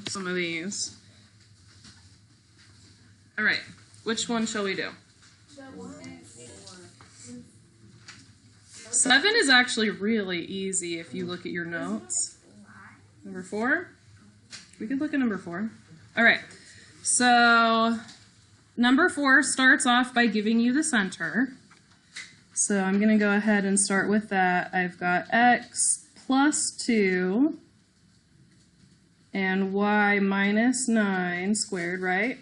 some of these. All right, which one shall we do? 7 is actually really easy if you look at your notes. Number 4? We could look at number 4. All right, so number 4 starts off by giving you the center. So I'm going to go ahead and start with that. I've got x plus 2 and y minus 9 squared, right?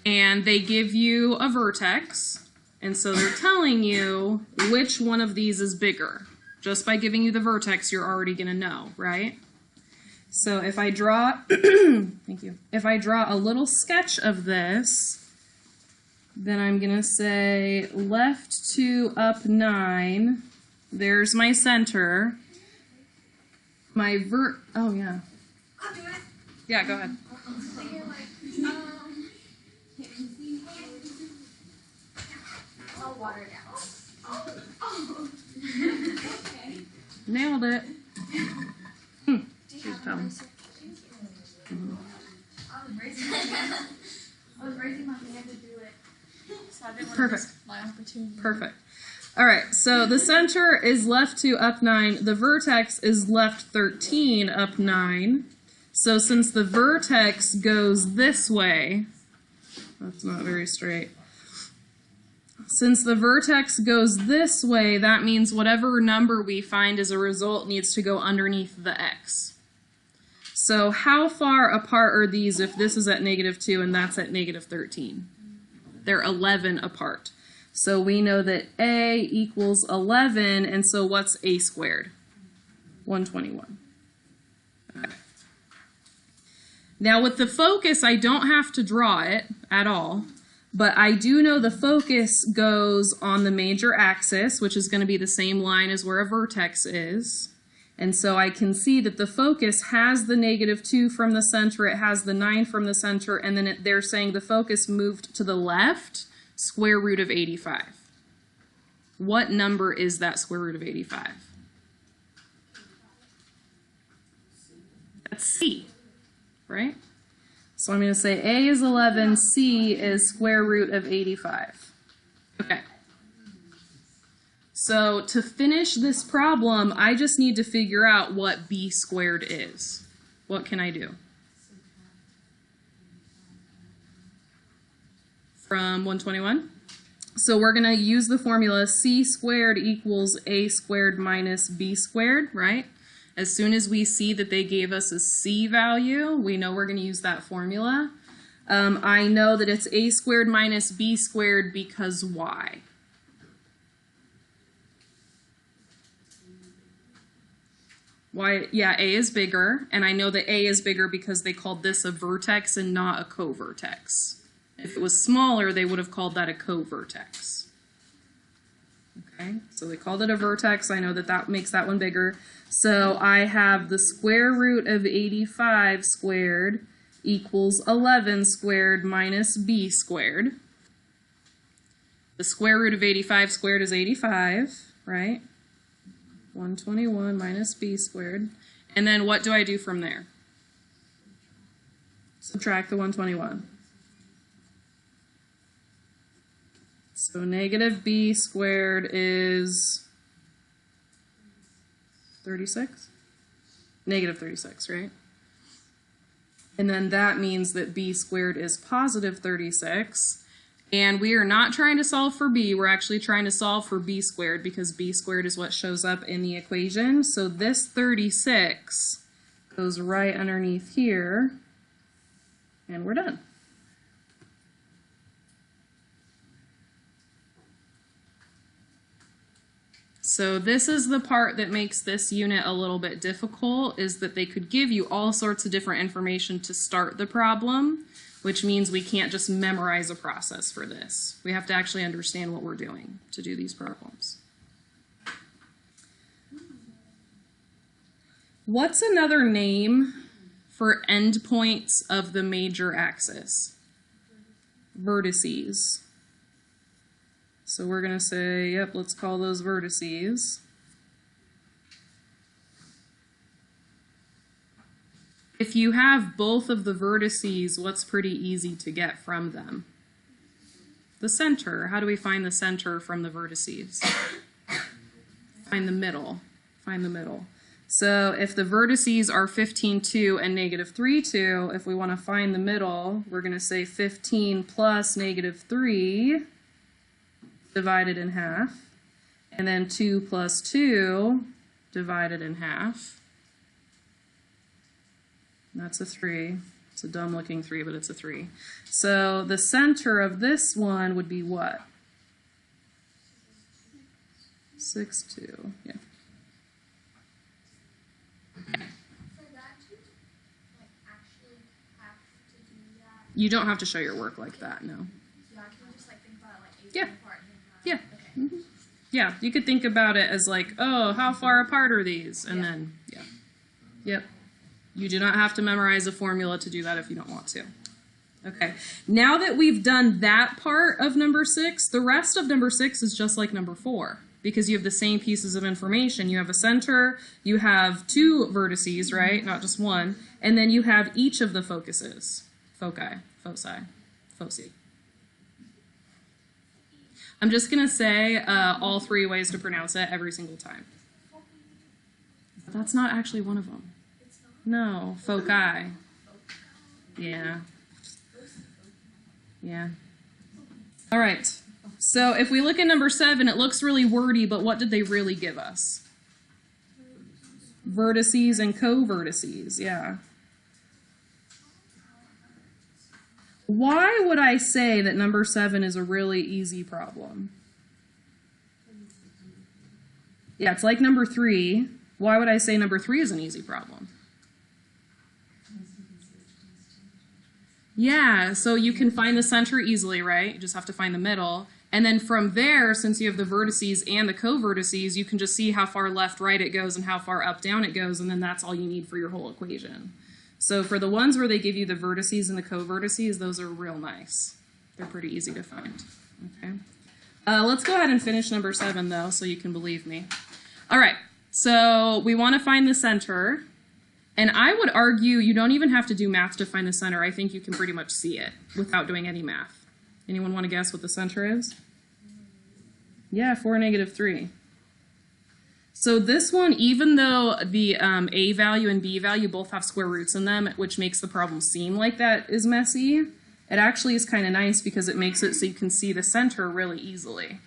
And they give you a vertex, and so they're telling you which one of these is bigger. Just by giving you the vertex, you're already going to know, right? So if I draw, thank you. If I draw a little sketch of this, then I'm going to say left 2 up 9. There's my center. My oh yeah. I'll do it. Yeah, go ahead. I'll water it down. Okay. Nailed it. She's dumb. I was raising my hand to do it. So I didn't want Perfect. to miss my opportunity. Perfect. All right, so the center is left 2 up 9. The vertex is left 13 up 9. So since the vertex goes this way, that's not very straight. Since the vertex goes this way, that means whatever number we find as a result needs to go underneath the x. So how far apart are these if this is at -2 and that's at -13? They're 11 apart. So we know that a equals 11, and so what's a squared? 121. Okay. Now with the focus, I don't have to draw it at all, but I do know the focus goes on the major axis, which is going to be the same line as where a vertex is. And so I can see that the focus has the -2 from the center, it has the 9 from the center, and then they're saying the focus moved to the left, square root of 85. What number is that square root of 85? That's C, right? So I'm going to say A is 11, C is square root of 85. Okay. So to finish this problem, I just need to figure out what b squared is. What can I do? From 121? So we're going to use the formula c squared equals a squared minus b squared, right? As soon as we see that they gave us a c value, we know we're going to use that formula. I know that it's a squared minus b squared because why? Why? Yeah, A is bigger, and I know that A is bigger because they called this a vertex and not a covertex. If it was smaller, they would have called that a covertex. Okay, so they called it a vertex. I know that that makes that one bigger. So I have the square root of 85 squared equals 11 squared minus b squared. The square root of 85 squared is 85, right? 121 minus b squared. And then what do I do from there? Subtract the 121. So negative b squared is 36? Negative 36, right? And then that means that b squared is positive 36. And we are not trying to solve for b, we're actually trying to solve for b squared because b squared is what shows up in the equation. So this 36 goes right underneath here, and we're done. So this is the part that makes this unit a little bit difficult, is that they could give you all sorts of different information to start the problem, which means we can't just memorize a process for this. We have to actually understand what we're doing to do these problems. What's another name for endpoints of the major axis? Vertices. So we're going to say, yep, let's call those vertices. If you have both of the vertices, what's pretty easy to get from them? The center. How do we find the center from the vertices? Find the middle. Find the middle. So if the vertices are 15, 2 and negative 3, 2, if we want to find the middle, we're going to say 15 plus negative 3 divided in half, and then 2 plus 2 divided in half. That's a 3. It's a dumb looking 3, but it's a 3. So the center of this one would be what? 6, 2. Yeah. You don't have to show your work like that, no. Yeah, I can just like think about it like Yeah. apart and Yeah. okay. Mm-hmm. Yeah, you could think about it as like, oh, how far apart are these? And then, yeah. Yep. You do not have to memorize a formula to do that if you don't want to. Okay. Now that we've done that part of number 6, the rest of number 6 is just like number 4 because you have the same pieces of information. You have a center, you have 2 vertices, right? Not just one. And then you have each of the focuses. Foci, foci. I'm just going to say all 3 ways to pronounce it every single time. But that's not actually one of them. No, foci. Yeah. Yeah. All right. So if we look at number 7, it looks really wordy, but what did they really give us? Vertices and co-vertices, yeah. Why would I say that number 7 is a really easy problem? Yeah, it's like number 3. Why would I say number 3 is an easy problem? Yeah, so you can find the center easily, right? You just have to find the middle. And then from there, since you have the vertices and the co-vertices, you can just see how far left, right it goes and how far up, down it goes, and then that's all you need for your whole equation. So for the ones where they give you the vertices and the co-vertices, those are real nice. They're pretty easy to find. Okay. Let's go ahead and finish number 7, though, so you can believe me. All right, so we want to find the center. And I would argue you don't even have to do math to find the center. I think you can pretty much see it without doing any math. Anyone want to guess what the center is? Yeah, 4, negative 3. So this one, even though the A value and B value both have square roots in them, which makes the problem seem like that is messy, it actually is kind of nice because it makes it so you can see the center really easily.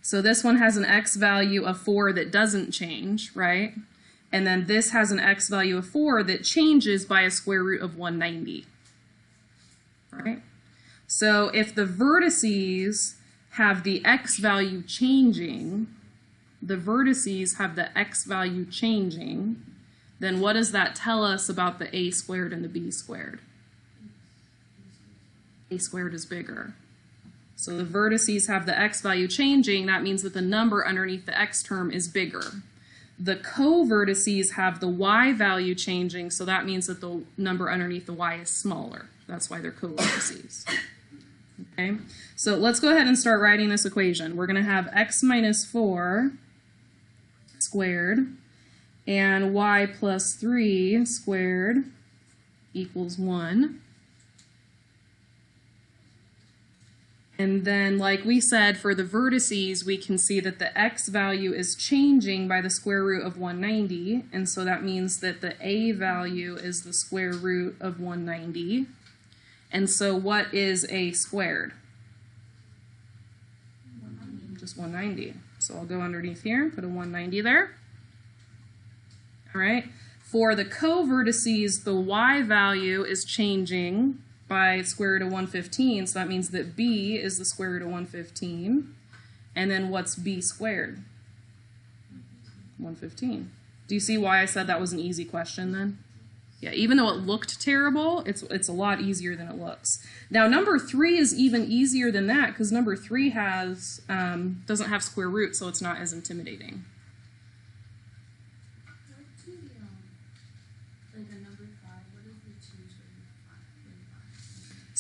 So this one has an x value of 4 that doesn't change, right? And then this has an x value of 4 that changes by a square root of 190, right? So if the vertices have the x value changing, the vertices have the x value changing, then what does that tell us about the a squared and the b squared? A squared is bigger. So the vertices have the x value changing, that means that the number underneath the x term is bigger. The co-vertices have the y value changing, so that means that the number underneath the y is smaller. That's why they're co-vertices. Okay, so let's go ahead and start writing this equation. We're going to have x minus 4 squared and y plus 3 squared equals 1. And then, like we said, for the vertices, we can see that the x value is changing by the square root of 190. And so that means that the a value is the square root of 190. And so what is a squared? 190. Just 190. So I'll go underneath here and put a 190 there. All right. For the co-vertices, the y value is changing by square root of 115, so that means that b is the square root of 115. And then what's b squared? 115. Do you see why I said that was an easy question then? Yeah, even though it looked terrible, it's a lot easier than it looks. Now number 3 is even easier than that because number 3 has doesn't have square roots, so it's not as intimidating.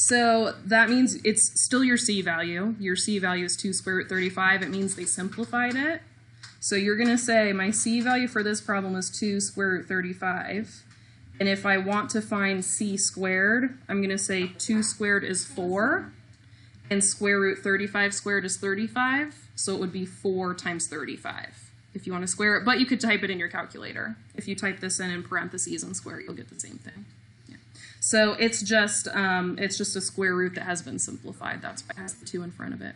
So that means it's still your C value. Your C value is 2 square root 35. It means they simplified it. So you're going to say my C value for this problem is 2 square root 35. And if I want to find C squared, I'm going to say 2 squared is 4. And square root 35 squared is 35. So it would be 4 times 35 if you want to square it. But you could type it in your calculator. If you type this in parentheses and square it, you'll get the same thing. So it's just a square root that has been simplified. That's why it has the 2 in front of it.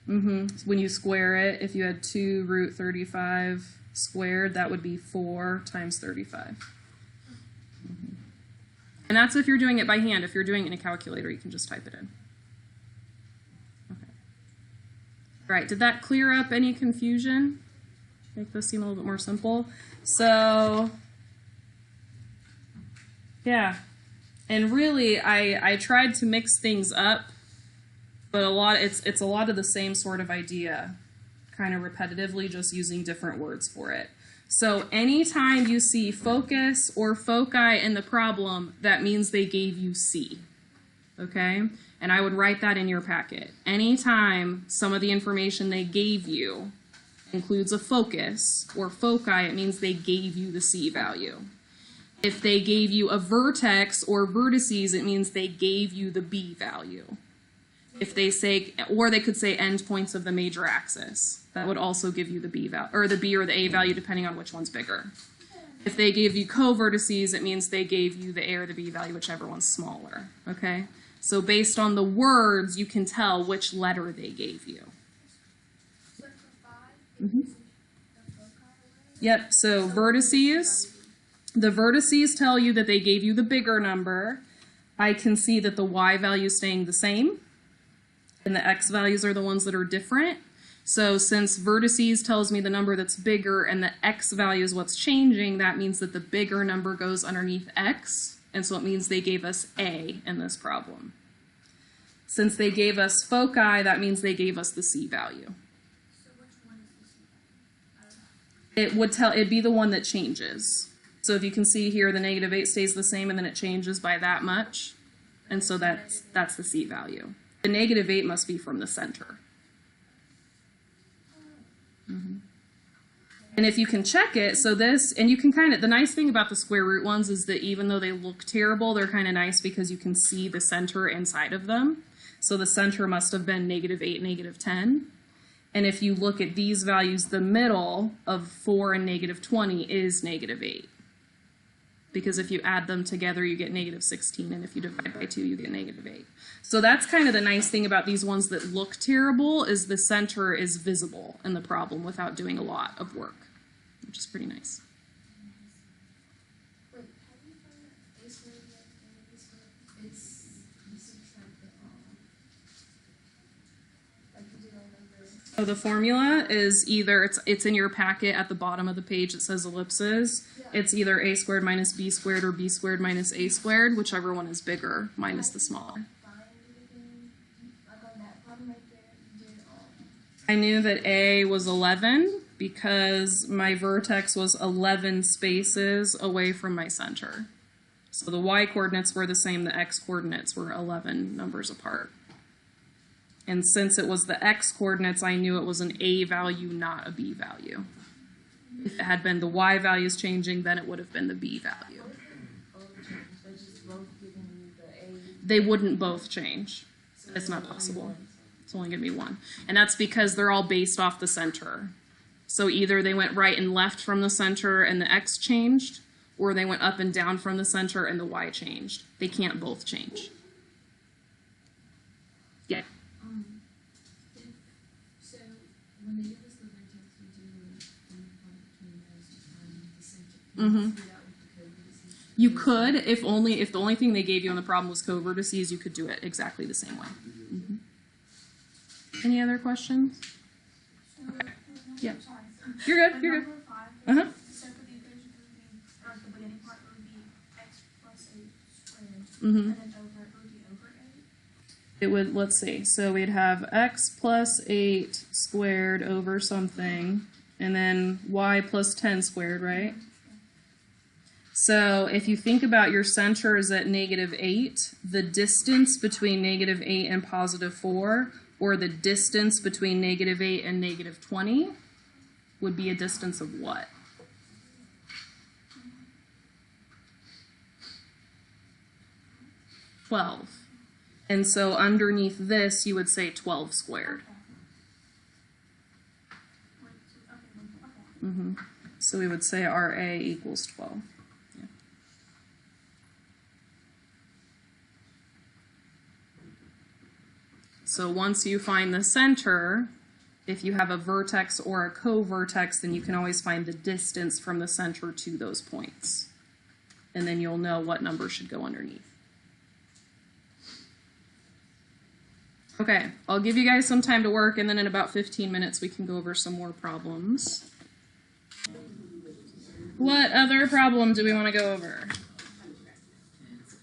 When you square it, if you had 2 root 35 squared, that would be 4 times 35. And that's if you're doing it by hand. If you're doing it in a calculator, you can just type it in. Okay. All right, did that clear up any confusion? Make this seem a little bit more simple? So... yeah, and really, I tried to mix things up, but it's a lot of the same sort of idea, kind of repetitively, just using different words for it. So anytime you see focus or foci in the problem, that means they gave you C, okay? And I would write that in your packet. Anytime some of the information they gave you includes a focus or foci, it means they gave you the C value. If they gave you a vertex or vertices, it means they gave you the B value. If they say, or they could say endpoints of the major axis, that would also give you the B value, or the B or the A value, depending on which one's bigger. If they gave you co-vertices, it means they gave you the A or the B value, whichever one's smaller, okay? So based on the words, you can tell which letter they gave you. Yep, so vertices. The vertices tell you that they gave you the bigger number. I can see that the y value is staying the same, and the x values are the ones that are different. So since vertices tells me the number that's bigger and the x value is what's changing, that means that the bigger number goes underneath x, and so it means they gave us A in this problem. Since they gave us foci, that means they gave us the C value. So which one is the C value? It'd be the one that changes. So if you can see here, the -8 stays the same, and then it changes by that much. And so that's the C value. The -8 must be from the center. And if you can check it, so this, and you can kind of, the nice thing about the square root ones is that even though they look terrible, they're kind of nice because you can see the center inside of them. So the center must have been -8, -10. And if you look at these values, the middle of 4 and -20 is -8. Because if you add them together, you get -16, and if you divide by 2, you get -8. So that's kind of the nice thing about these ones that look terrible, is the center is visible in the problem without doing a lot of work, which is pretty nice. Wait, how do you find that A squared and B squared? It's, you subtract it all. Like you do all numbers. So the formula is either, it's in your packet at the bottom of the page, it says ellipses. It's either A squared minus B squared or B squared minus A squared, whichever one is bigger, minus the smaller. I knew that A was 11 because my vertex was 11 spaces away from my center. So the y coordinates were the same, the x coordinates were 11 numbers apart. And since it was the x coordinates, I knew it was an A value, not a B value. If it had been the y values changing, then it would have been the B value. They wouldn't both change. It's not possible. It's only going to be one. And that's because they're all based off the center. So either they went right and left from the center and the x changed, or they went up and down from the center and the y changed. They can't both change. Yeah. So when they give us the vertex, we do the point between those to find the center. Mm-hmm. Do that with the co-vertices. You could, if the only thing they gave you on the problem was co-vertices, you could do it exactly the same way. Mm-hmm. Any other questions? Okay. Yeah. You're good. You're good. Number 5. Uh-huh. So for the equation, or the beginning part would be x plus 8 squared, Mm-hmm. and then over it would be over 8. It would, let's see, so we'd have x plus 8 squared over something, and then y plus 10 squared, right? So if you think about your center is at -8, the distance between -8 and +4, or the distance between -8 and -20, would be a distance of what? $12. And so underneath this, you would say 12 squared. So we would say RA equals 12. Yeah. So once you find the center, if you have a vertex or a co-vertex, then you can always find the distance from the center to those points. And then you'll know what number should go underneath. Okay, I'll give you guys some time to work, and then in about 15 minutes we can go over some more problems. What other problem do we want to go over?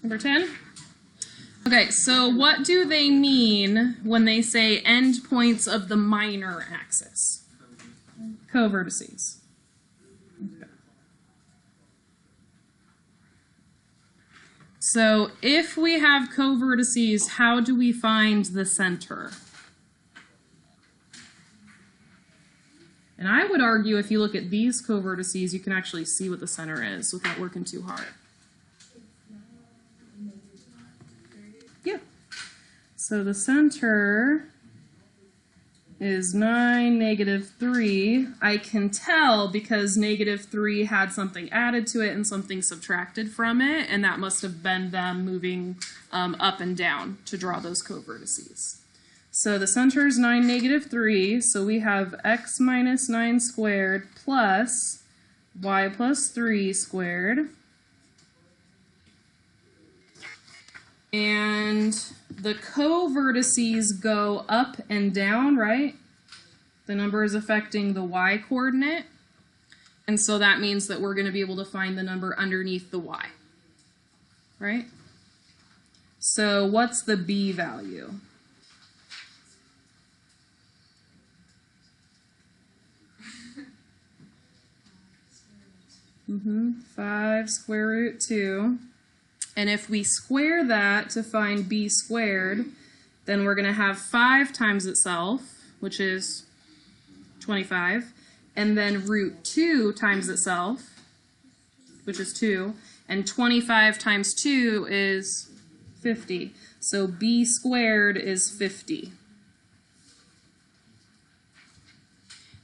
Number 10? Okay, so what do they mean when they say endpoints of the minor axis? Co-vertices. Okay. So if we have co-vertices, how do we find the center? And I would argue if you look at these co-vertices, you can actually see what the center is without working too hard. Yeah. So the center is 9, -3. I can tell because -3 had something added to it and something subtracted from it, and that must have been them moving up and down to draw those co-vertices. So the center is 9, -3, so we have x minus 9 squared plus y plus 3 squared. And the co-vertices go up and down, right? The number is affecting the y coordinate. And so that means that we're going to be able to find the number underneath the y, right? So what's the b value? Mm-hmm. 5 square root 2. And if we square that to find b squared, then we're going to have 5 times itself, which is 25, and then root 2 times itself, which is 2, and 25 times 2 is 50. So b squared is 50.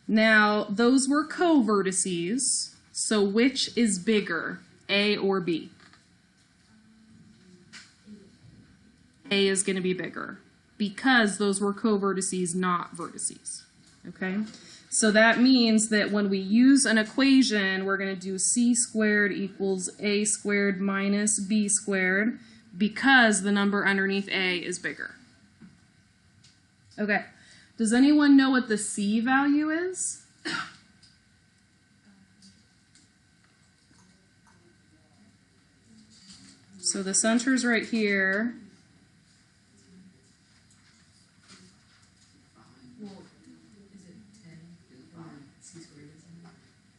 Now, those were co-vertices, so which is bigger, A or B? A is going to be bigger because those were co-vertices, not vertices. Okay? So that means that when we use an equation, we're going to do c squared equals a squared minus b squared because the number underneath A is bigger. Okay. Does anyone know what the c value is? So the center's right here.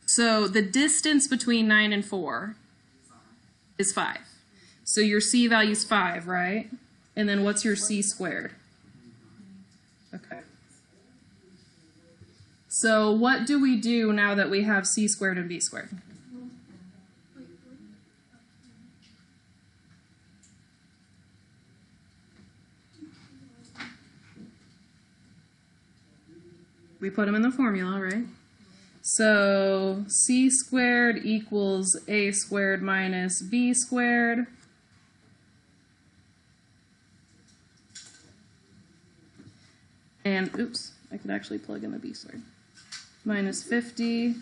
So the distance between 9 and 4 is 5. So your c value is 5, right? And then what's your c squared? Okay. So what do we do now that we have c squared and b squared? We put them in the formula, right? So c squared equals a squared minus b squared. And, oops, I could actually plug in the b squared. Minus 50.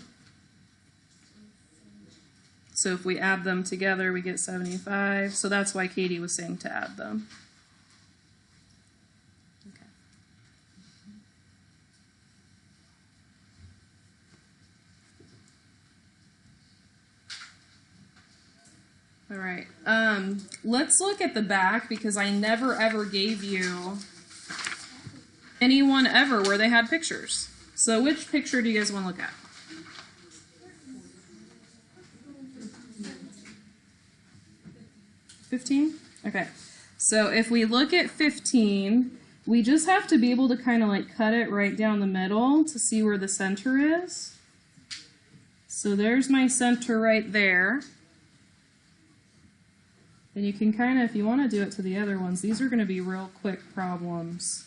So if we add them together, we get 75. So that's why Katie was saying to add them. All right, let's look at the back because I never ever gave you anyone ever where they had pictures. So which picture do you guys want to look at? 15? Okay. So if we look at 15, we just have to be able to kind of like cut it right down the middle to see where the center is. So there's my center right there. And you can kind of, if you want to do it to the other ones, these are going to be real quick problems.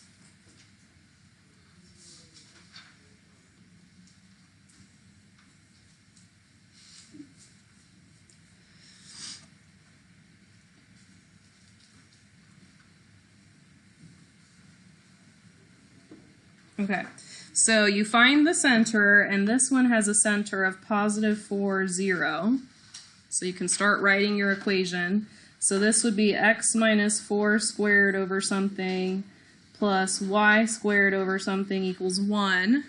Okay, so you find the center, and this one has a center of positive 4, 0. So you can start writing your equation. So this would be x minus 4 squared over something plus y squared over something equals 1.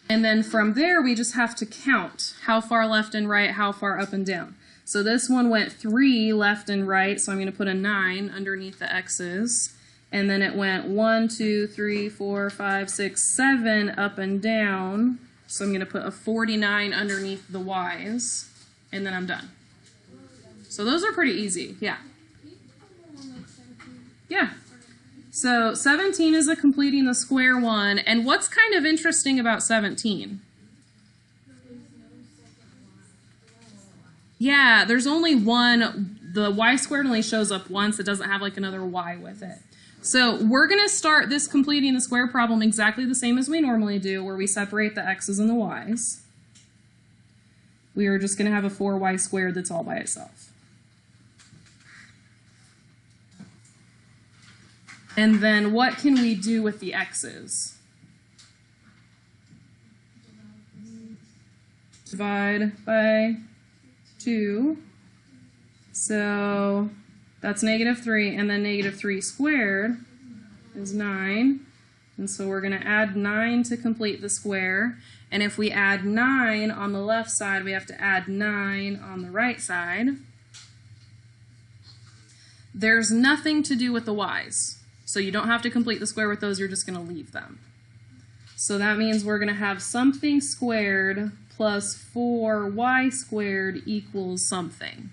And then from there, we just have to count how far left and right, how far up and down. So this one went 3 left and right, so I'm going to put a 9 underneath the x's. And then it went 1, 2, 3, 4, 5, 6, 7 up and down. So I'm going to put a 49 underneath the y's, and then I'm done. So those are pretty easy, yeah. Yeah. So 17 is a completing the square one, and what's kind of interesting about 17? Yeah, there's only one, the y squared only shows up once, it doesn't have like another y with it. So we're going to start this completing the square problem exactly the same as we normally do, where we separate the x's and the y's. We are just going to have a 4y squared that's all by itself. And then what can we do with the x's? Divide by 2. So that's negative 3, and then negative 3 squared is 9. And so we're going to add 9 to complete the square. And if we add 9 on the left side, we have to add 9 on the right side. There's nothing to do with the y's. So you don't have to complete the square with those, you're just going to leave them. So that means we're going to have something squared plus 4y squared equals something.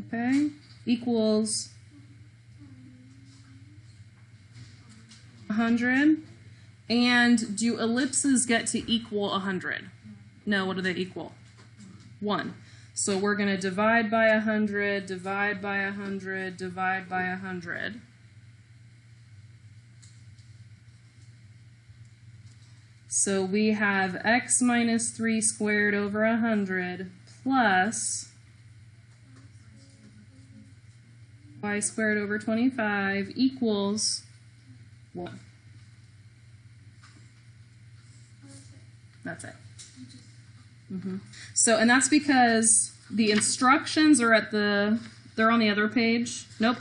Okay, equals 100. And do ellipses get to equal 100? No, what do they equal? 1. So we're going to divide by 100, divide by 100, divide by 100. So we have x minus 3 squared over 100 plus y squared over 25 equals 1. That's it. So, and that's because the instructions are at they're on the other page. Nope.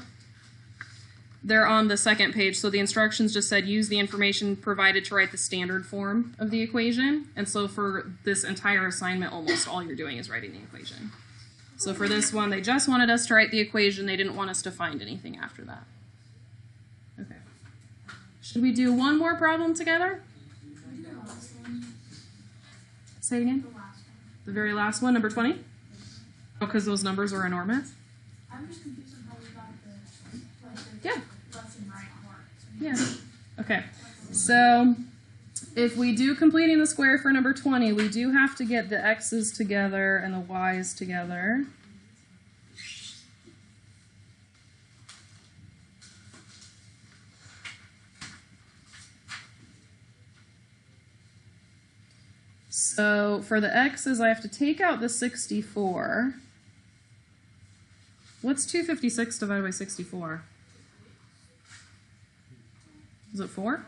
They're on the second page. So the instructions just said use the information provided to write the standard form of the equation. And so for this entire assignment, almost all you're doing is writing the equation. So for this one, they just wanted us to write the equation. They didn't want us to find anything after that. Okay. Should we do one more problem together? Say it again. The very last one, number 20? Oh, because those numbers are enormous? I'm just confused on how we got the Yeah. left and right part. Yeah. Okay. So if we do completing the square for number 20, we do have to get the x's together and the y's together. So for the x's, I have to take out the 64. What's 256 divided by 64? Is it 4?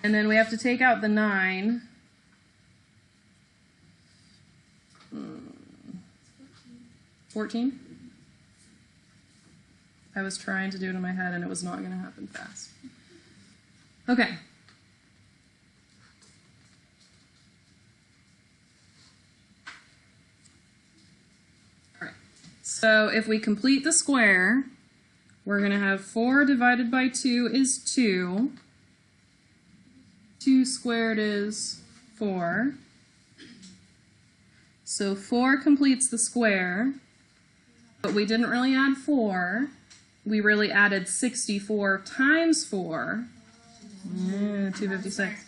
And then we have to take out the 9. 14? I was trying to do it in my head and it was not going to happen fast. Okay. So if we complete the square, we're going to have 4 divided by 2 is 2. 2 squared is 4. So 4 completes the square, but we didn't really add 4. We really added 64 times 4. Yeah, 256.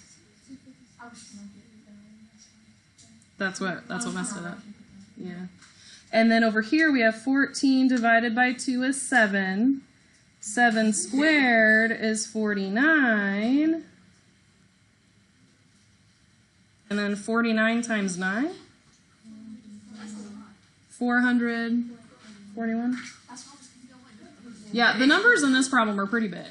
That's what messed it up. Yeah. And then over here we have 14 divided by 2 is 7. 7 squared is 49. And then 49 times 9? 441. Yeah, the numbers in this problem are pretty big.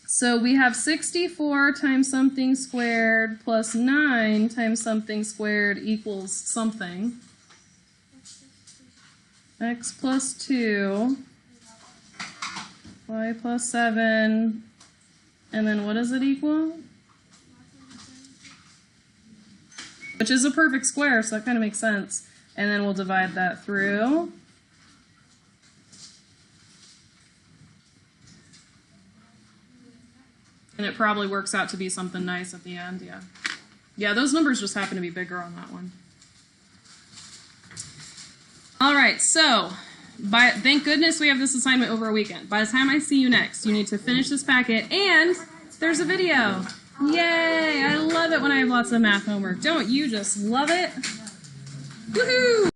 So we have 64 times something squared plus 9 times something squared equals something. X plus 2, y plus 7, and then what does it equal? Which is a perfect square, so that kind of makes sense. And then we'll divide that through. And it probably works out to be something nice at the end, yeah. Yeah, those numbers just happen to be bigger on that one. All right, so thank goodness we have this assignment over a weekend. By the time I see you next, you need to finish this packet, and there's a video. Yay! I love it when I have lots of math homework. Don't you just love it? Woohoo!